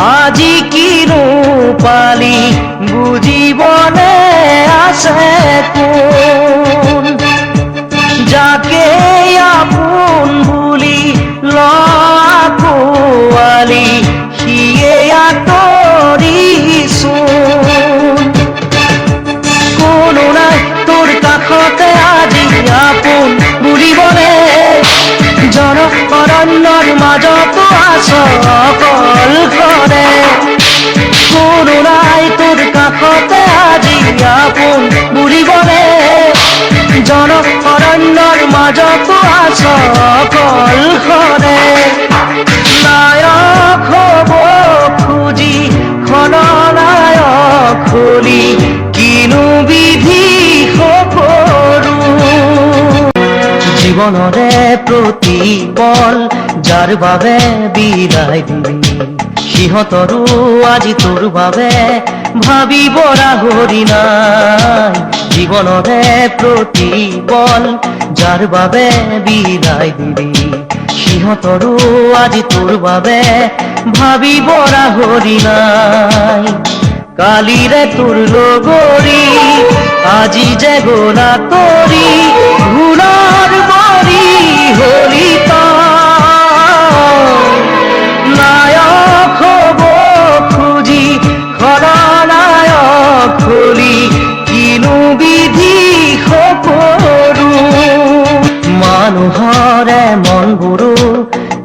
আজি কিনো পালি বুজিবনে আছে কোন যাকে আপোন বুলি লাকুৱালি সিয়ে আঁতৰিছোন কোনো নাই তোৰ কাষতে আজি আপোন বুলিবনে জন অৰণ্যৰ মাজতো আছ অকলশৰে কোনো নাই তোৰ কাষতে আজি আপোন বুলিবনে জন অৰণ্যৰ মাজতো আছ অকলশৰে নায়ক হ'ব খুজি খলনায়ক হলি কিনো বিধি সকলো জীৱনৰে প্ৰতিপল যাৰ বাবে বিলাই দিবি সিহঁতৰো আজি তোৰ বাবে ভাবিব ৰাহৰি নাই জীৱনৰে প্ৰতিপল যাৰ বাবে বিলাই দিবি সিহঁতৰো আজি তোৰ বাবে ভাবিব ৰাহৰি নাই কালিৰে তোৰ লগৰী আজি যে গলা তৰি ভুলৰ বৰি হলি নায়ক হ'ব খুজি খলনায়ক হলি কিনো বিধি সকলো মানুহৰে মনবোৰো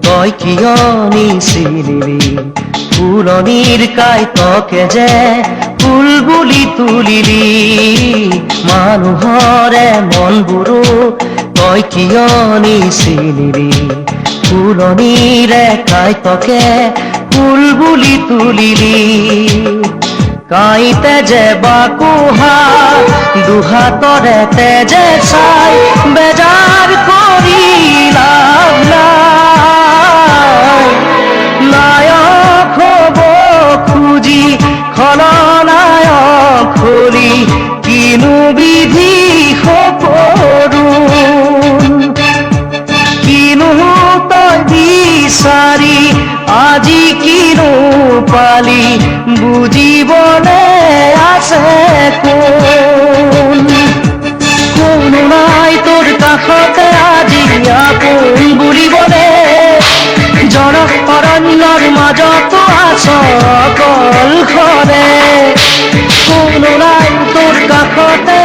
তই কিয় নিচিনিবি ফুলনিৰ কাইতকে যে ফুল বুলি তুলিলি মানুহৰে মনবোৰো তই কিয় নিচিনিবি ফুলনিৰে কাইতকে ফুল বুলি তুলিলি কাইতে যে বাকুহা দুহাতৰে তেজে চাই বেজাৰ কৰি লাভ নাই নায়ক হ'ব খুজি খলনায়ক হলি কিনো বিধি সকলো কিনো তই বিচাৰি আজি কিনো পালি বুজিবনে আছে কোন কোনো নাই তোৰ কাষতে আজি আপোন বুলিবনে জন অৰণ্যৰ মাজতো আছ অকলশৰে কোনো নাই তোৰ কাষতে